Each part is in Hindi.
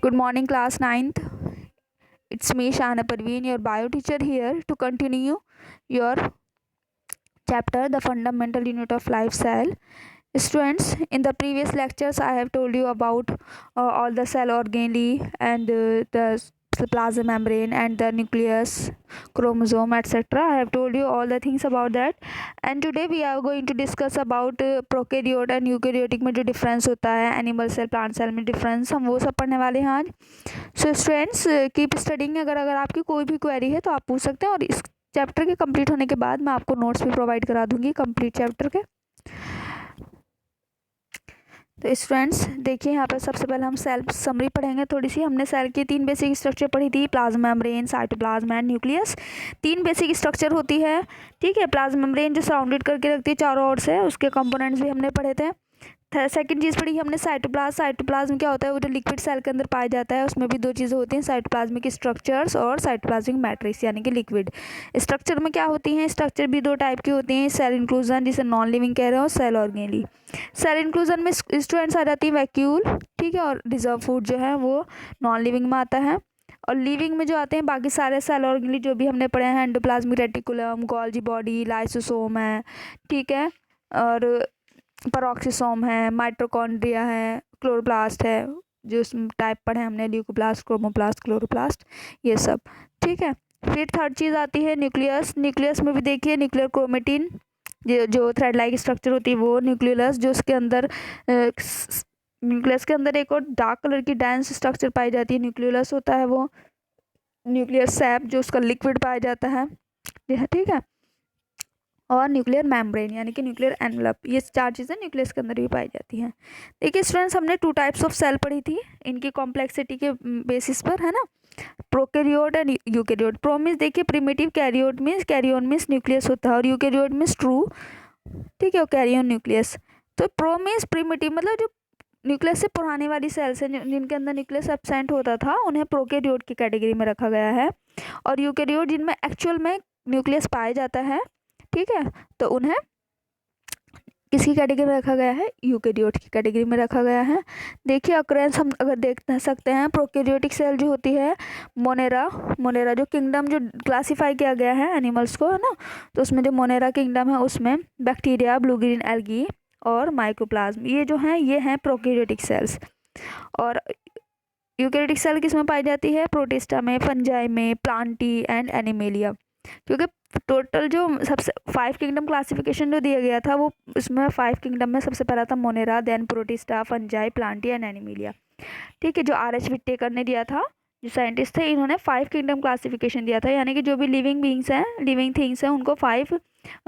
Good morning, class ninth. It's me, Shahana Parveen, your bio teacher here to continue your chapter, The Fundamental Unit of Life Cell. Students, in the previous lectures, I have told you about all the cell organelle and the plasma membrane and the nucleus, chromosome, etc. I have told you all the things about that. And today we are going to discuss about prokaryote and eukaryotic में जो डिफरेंस होता है, एनिमल सेल प्लांट सेल में डिफरेंस, हम वो सब पढ़ने वाले हैं आज. So students keep studying. अगर आपकी कोई भी क्वेरी है तो आप पूछ सकते हैं, और इस चैप्टर के कंप्लीट होने के बाद मैं आपको नोट्स भी प्रोवाइड करा दूंगी कंप्लीट चैप्टर के. तो स्टूडेंट्स देखिए, यहाँ पर सबसे पहले हम सेल समरी पढ़ेंगे थोड़ी सी. हमने सेल की 3 बेसिक स्ट्रक्चर पढ़ी थी, plasma membrane, cytoplasm and nucleus. 3 basic structure होती है, ठीक है. प्लाज्मा मेम्ब्रेन जो सराउंडेड करके रखती है चारों ओर से, उसके कंपोनेंट्स भी हमने पढ़े थे. सेकंड चीज़ पढ़ी हमने साइटोप्लाज्म. साइटोप्लाज्म क्या होता है? वो जो लिक्विड सेल के अंदर पाया जाता है, उसमें भी 2 चीज़ें होती हैं, साइटोप्लाज्मिक स्ट्रक्चर्स और साइटोप्लाज्मिक मैट्रिक्स यानी कि लिक्विड. स्ट्रक्चर में क्या होती हैं? स्ट्रक्चर भी 2 टाइप की होती हैं, सेल इंक्लूजन जिसे नॉन लिविंग कह रहे हो, सेल ऑर्गेनेली. सेल इंक्लूजन में स्टूडेंट्स आ जाती है वैक्यूल, ठीक है, और रिजर्व फूड जो है वो नॉन लिविंग में आता है. और लिविंग में जो आते हैं बाकी सारे सेल ऑर्गेनेली जो भी हमने पढ़े हैं, endoplasmic reticulum, Golgi body, lysosome है, ठीक है, और पेरोक्सिसोम है, माइटोकॉन्ड्रिया है, क्लोरोप्लास्ट है, जो टाइप पढ़े हमने, ल्यूकोप्लास्ट, क्रोमोप्लास्ट, क्लोरोप्लास्ट, ये सब, ठीक है. फिर थर्ड चीज़ आती है न्यूक्लियस. न्यूक्लियस में भी देखिए न्यूक्लियर क्रोमेटिन जो थ्रेड लाइक स्ट्रक्चर होती है वो न्यूक्लियस, जो उसके अंदर न्यूक्लियस के अंदर एक और डार्क कलर की डेंस स्ट्रक्चर पाई जाती है, न्यूक्लियस होता है वो. न्यूक्लियर सैप जो उसका लिक्विड पाया जाता है, ठीक है. और न्यूक्लियर मेम्ब्रेन यानी कि न्यूक्लियर एनवलप, ये 4 चीज़ें न्यूक्लियस के अंदर भी पाई जाती हैं. देखिए स्टूडेंट्स, हमने 2 टाइप्स ऑफ सेल पढ़ी थी, इनकी कॉम्प्लेक्सिटी के बेसिस पर, है ना. Prokaryote and eukaryote. Pro means देखिए primitive, karyote means karyon means nucleus होता है, और यूकैरियोट मीन्स ट्रू, ठीक है, और कैरियोन न्यूक्लियस. तो प्रो मीन्स प्रिमिटिव, मतलब जो न्यूक्लियस से पुराने वाली सेल्स हैं जिनके अंदर न्यूक्लियस एब्सेंट होता था, उन्हें प्रोकैरियोट की कैटेगरी में रखा गया है. और यूकैरियोट जिनमें एक्चुअल में न्यूक्लियस पाया जाता है, ठीक है, तो उन्हें किसकी कैटेगरी में रखा गया है? यूकैरियोट की कैटेगरी में रखा गया है. देखिए अक्रेंस हम अगर देख सकते हैं, प्रोकैरियोटिक सेल जो होती है, मोनेरा जो किंगडम जो क्लासीफाई किया गया है एनिमल्स को, है ना, तो उसमें जो मोनेरा किंगडम है उसमें बैक्टीरिया, ब्लू ग्रीन एल्गी और माइकोप्लाज्म, ये जो हैं ये हैं प्रोकैरियोटिक सेल्स. और यूकैरियोटिक सेल किस में पाई जाती है? प्रोटिस्टा में, फंजाई में, प्लांटी एंड एनिमेलिया. क्योंकि टोटल जो सबसे 5 किंगडम क्लासिफिकेशन जो दिया गया था, वो इसमें 5 किंगडम में सबसे पहला था Monera, then Protista, Fungi, Plantae and Animalia, ठीक है. जो R.H. विट्टेकर ने दिया था, जो साइंटिस्ट थे, इन्होंने 5 किंगडम क्लासिफिकेशन दिया था, यानी कि जो भी लिविंग बींग्स हैं, लिविंग थिंग्स हैं, उनको 5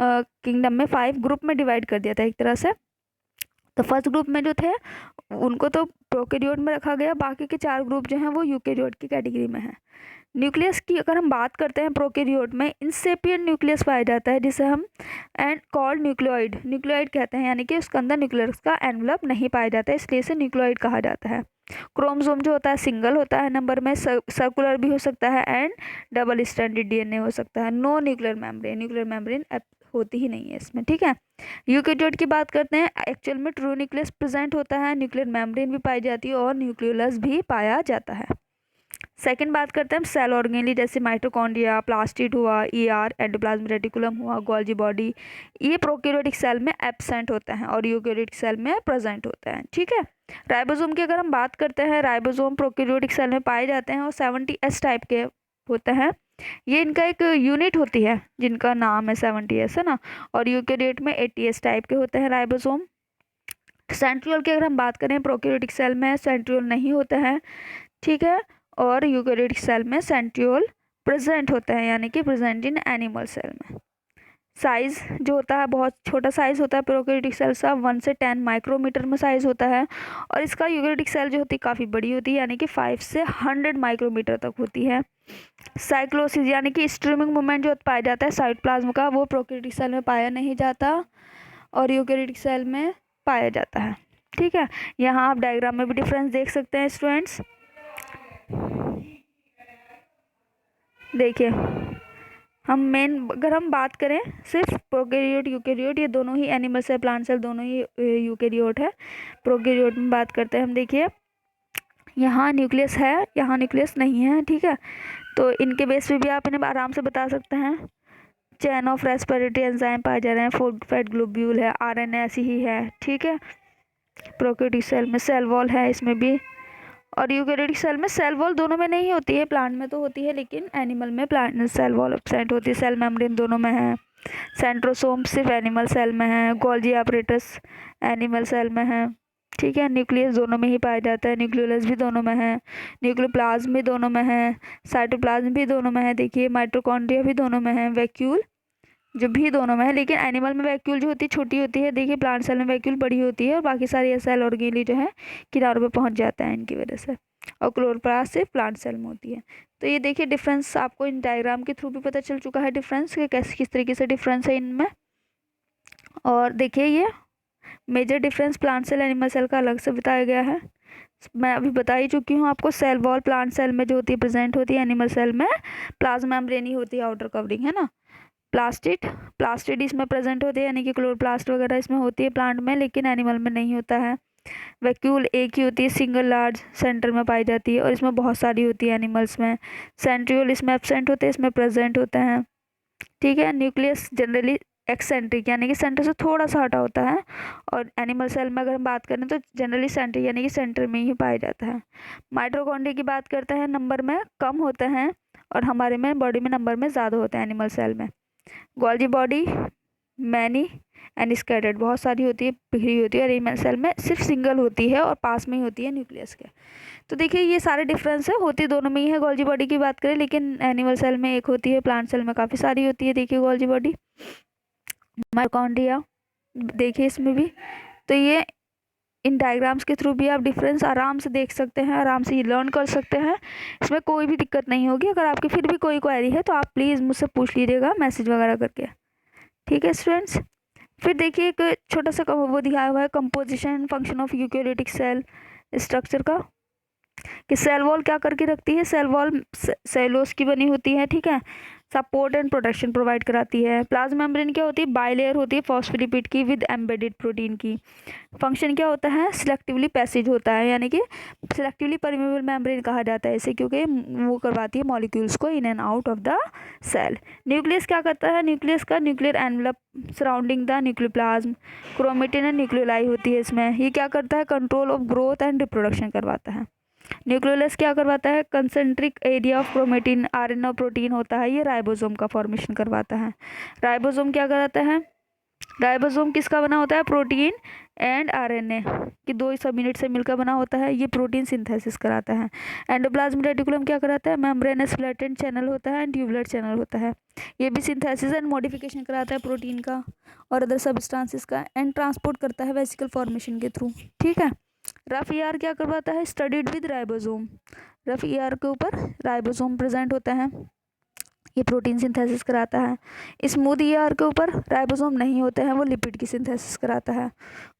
किंगडम में 5 ग्रुप में डिवाइड कर दिया था एक तरह से. तो फर्स्ट ग्रुप में जो थे उनको तो प्रोकैरियोट में रखा गया, बाकी के 4 ग्रुप जो हैं वो यूकैरियोट की कैटेगरी में हैं. न्यूक्लियस की अगर हम बात करते हैं, प्रोकैरियोट में इंसेपिएंट न्यूक्लियस पाया जाता है, जिसे हम एंड कॉल्ड न्यूक्लियोइड कहते हैं, यानी कि उसके अंदर न्यूक्लियस का एनवलप नहीं पाया जाता है, इसलिए इसे न्यूक्लियोइड कहा जाता है. क्रोमोसोम जो होता है सिंगल होता है नंबर में, सर्कुलर भी हो सकता है एंड डबल स्ट्रैंडेड DNA हो सकता है. नो न्यूक्लियर मेम्ब्रेन होती ही नहीं है इसमें, ठीक है. यूकैरियोट की बात करते हैं, एक्चुअल में ट्रू न्यूक्लियस प्रेजेंट होता है, न्यूक्लियर मेम्ब्रेन भी पाई जाती है और न्यूक्लियोलस भी पाया जाता है. सेकंड बात करते हैं हम सेल ऑर्गेनेली, जैसे माइटोकॉन्ड्रिया, प्लास्टिड हुआ, ER, एंडोप्लाज्मिक रेटिकुलम हुआ, गोल्जी बॉडी, ये प्रोकैरियोटिक सेल में एब्सेंट होता है और यूकैरियोटिक सेल में प्रेजेंट होता है, ठीक है. राइबोसोम की अगर हम बात करते हैं, राइबोसोम प्रोकैरियोटिक सेल में पाए जाते हैं और 70S टाइप के होते हैं. ये इनका एक यूनिट होती है जिनका नाम है 70S, है ना. और यूकैरियोट में 80S टाइप के होते हैं राइबोसोम. सेंट्रियोल की अगर हम बात करें, प्रोकैरियोटिक सेल में सेंट्रियोल नहीं होता है, ठीक है, और यूकैरियोटिक सेल में सेंट्रियोल प्रेजेंट होता है, यानी कि प्रेजेंट इन एनिमल सेल में. साइज़ जो होता है बहुत छोटा साइज़ होता है प्रोकैरियोटिक सेल का, 1 से 10 माइक्रोमीटर में साइज़ होता है. और इसका यूकैरियोटिक सेल जो होती है काफ़ी बड़ी होती है, यानी कि 5 से 100 माइक्रोमीटर तक होती है. साइक्लोसिस यानी कि स्ट्रीमिंग मूवमेंट जो पाया जाता है साइटोप्लाज्म का, वो प्रोकैरियोटिक सेल में पाया नहीं जाता और यूकैरियोटिक सेल में पाया जाता है, ठीक है. यहाँ आप डायग्राम में भी डिफरेंस देख सकते हैं स्टूडेंट्स. देखिए अगर हम बात करें सिर्फ प्रोकैरियोट यूकैरियोट, ये दोनों ही एनिमल सेल प्लांट सेल दोनों ही यूकैरियोट है. प्रोकैरियोट में बात करते हैं हम, देखिए यहाँ न्यूक्लियस है, यहाँ न्यूक्लियस नहीं है, ठीक है। तो इनके बेस पे भी आप इन्हें आराम से बता सकते हैं। चेन ऑफ रेस्पिरेटरी एंजाइम पाए जा रहे हैं, फॉस्फेट ग्लोब्यूल है, आरएनए ऐसी ही है, ठीक है। प्रोकैरियोटिक सेल में सेल वॉल है इसमें भी, और यूकेरियोटिक सेल में सेल वॉल दोनों में नहीं होती है, प्लांट में तो होती है लेकिन एनिमल में प्लांट सेल वॉल एब्सेंट होती है। सेल मेम्ब्रेन दोनों में है। सेंट्रोसोम सिर्फ एनिमल सेल में है, गोल्जी एपरेटस एनिमल सेल में है, ठीक है। न्यूक्लियस दोनों में ही पाया जाता है, न्यूक्लियोलस भी दोनों में है, न्यूक्लियोप्लाज्म भी दोनों में है, साइटोप्लाज्म भी दोनों में है, देखिए माइटोकॉन्ड्रिया भी दोनों में है, वैक्यूल जो भी दोनों में है। लेकिन एनिमल में वैक्यूल जो होती है छोटी होती है, देखिए प्लांट सेल में वैक्यूल बड़ी होती है, और बाकी सारी सेल ऑर्गेनली जो है किनारों पे पहुंच जाता है इनकी वजह से, और क्लोरोप्लास्ट से प्लांट सेल में होती है। तो ये देखिए डिफरेंस आपको इन डायग्राम के थ्रू भी पता चल चुका है, डिफरेंस कि कैसे किस तरीके से डिफरेंस है इनमें। और देखिए ये major difference plant cell animal cell का अलग से बताया गया है। मैं अभी बता ही चुकी हूँ आपको, सेल वॉल प्लांट सेल में जो होती है प्रेजेंट होती है, एनिमल सेल में प्लाज्मा मेम्ब्रेन ही होती है आउटर कवरिंग, है ना। प्लास्टिड इसमें प्रेजेंट होती है, यानी कि क्लोरोप्लास्ट वगैरह इसमें होती है प्लांट में, लेकिन एनिमल में नहीं होता है। वैक्यूल एक ही होती है, सिंगल लार्ज सेंटर में पाई जाती है, और इसमें बहुत सारी होती है एनिमल्स में। सेंट्रियोल इसमें एब्सेंट होते हैं, इसमें प्रेजेंट होते हैं, ठीक है। न्यूक्लियस जनरली एक्सेंट्रिक यानी कि सेंटर से थोड़ा सा हटा होता है, और एनिमल सेल में अगर हम बात करें तो जनरली सेंट्रिक यानी कि सेंटर में ही पाया जाता है। माइटोकॉन्ड्रिया की बात करते हैं, नंबर में कम होते हैं, और हमारे में बॉडी में नंबर में ज़्यादा होते हैं एनिमल सेल में। Golgi body many and scattered बहुत सारी होती है, बिखरी होती है, और एनिमल सेल में सिर्फ सिंगल होती है और पास में ही होती है न्यूक्लियस के। तो देखिए ये सारे डिफरेंस है, होती दोनों में ही है। गोल्जी बॉडी की बात करें लेकिन एनिमल सेल में एक होती है, प्लांट सेल में काफ़ी सारी होती है। देखिए गोल्जी बॉडी, माइटोकॉन्ड्रिया देखिए इसमें भी। तो ये इन डायग्राम्स के थ्रू भी आप डिफरेंस आराम से देख सकते हैं, आराम से ये लर्न कर सकते हैं, इसमें कोई भी दिक्कत नहीं होगी। अगर आपकी फिर भी कोई क्वेरी है तो आप प्लीज़ मुझसे पूछ लीजिएगा मैसेज वगैरह करके, ठीक है स्टूडेंट्स। फिर देखिए एक छोटा सा वो दिखाया हुआ है, composition function of eukaryotic cell structure का, कि सेल वॉल क्या करके रखती है। सेल वॉल सेलोस की बनी होती है, ठीक है, सपोर्ट एंड प्रोटेक्शन प्रोवाइड कराती है। प्लाज्मा मेम्ब्रेन क्या होती है, बाइलेयर होती है फॉस्फोलिपिड की विद एम्बेडेड प्रोटीन की। फंक्शन क्या होता है, सिलेक्टिवली पैसेज होता है, यानी कि सिलेक्टिवली परमेबल मेम्ब्रेन कहा जाता है इसे, क्योंकि वो करवाती है मॉलिक्यूल्स को in and out of the cell. Nucleus क्या करता है, न्यूक्लियस का nuclear envelope surrounding the nucleoplasm, chromatin and nucleoli होती है इसमें। ये क्या करता है, control of growth and reproduction करवाता है। न्यूक्लियोलस क्या करवाता है, concentric area of chromatin RNA protein होता है, ये राइबोसोम का फॉर्मेशन करवाता है। राइबोसोम क्या कराता है, राइबोसोम किसका बना होता है, प्रोटीन एंड आरएनए कि दो सब यूनिट से मिलकर बना होता है, ये प्रोटीन सिंथेसिस कराता है। एंडोप्लाज्मिक रेटिकुलम क्या कराता है, मेम्ब्रेनस फ्लैटेंड चैनल होता है एंड ट्यूबुलर चैनल होता है, ये भी सिंथेसिस एंड मॉडिफिकेशन कराता है प्रोटीन का और अदर सब्सटेंसेस का, एंड ट्रांसपोर्ट करता है वेसिकल फॉर्मेशन के थ्रू, ठीक है। रफ ईआर क्या करवाता है, studied with ribosome, rough ER के ऊपर राइबोसोम प्रेजेंट होता है, ये प्रोटीन सिंथेसिस कराता है। स्मूथ ईआर के ऊपर राइबोसोम नहीं होते हैं, वो लिपिड की सिंथेसिस कराता है।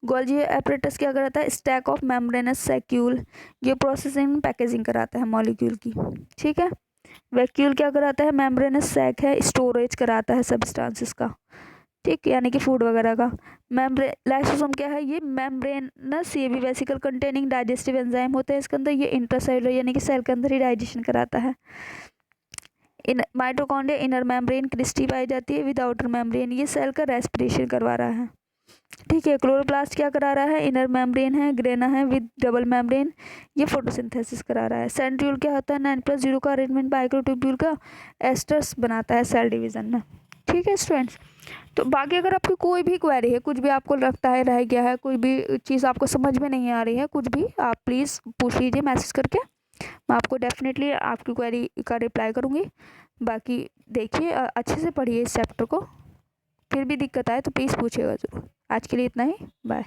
गोल्जी एपरेटस क्या कराता है, स्टैक ऑफ मेम्ब्रेनस सैक्यूल, ये प्रोसेसिंग पैकेजिंग कराता है मॉलिक्यूल की, ठीक है। वैक्यूल क्या कराता है, मेम्ब्रेनस सैक है, स्टोरेज कराता है सब्सटेंसेस का, ठीक, यानी कि फूड वगैरह का। मेम्ब्रेन लाइसोसोम क्या है, ये मेम्ब्रेनस, ये भी वेसिकल कंटेनिंग डाइजेस्टिव एंजाइम होते हैं इसके अंदर, ये इंट्रासेलुलर यानी कि सेल के अंदर ही डाइजेशन कराता है। इन माइटोकॉन्ड्रिया इनर मेम्ब्रेन क्रिस्टी पाई जाती है विद आउटर मेम्ब्रेन, ये सेल का रेस्पिरेशन करवा रहा है, ठीक है। क्लोरोप्लास्ट क्या करा रहा है, इनर मेम्ब्रेन है, ग्रेना है विद डबल मेम्ब्रेन, ये फोटोसिंथेसिस करा रहा है। सेंट्रियोल क्या होता है, 9+0 का अरेंजमेंट माइक्रोट्यूब्यूल का एस्टर्स बनाता है सेल डिवीजन में, ठीक है स्टूडेंट्स। तो बाकी अगर आपकी कोई भी क्वेरी है, कुछ भी आपको लगता है रह गया है, कोई भी चीज़ आपको समझ में नहीं आ रही है, कुछ भी आप प्लीज़ पूछ लीजिए मैसेज करके, मैं आपको डेफिनेटली आपकी क्वेरी का रिप्लाई करूँगी। बाकी देखिए अच्छे से पढ़िए इस चैप्टर को, फिर भी दिक्कत आए तो प्लीज़ पूछिएगा ज़रूर। आज के लिए इतना ही, बाय।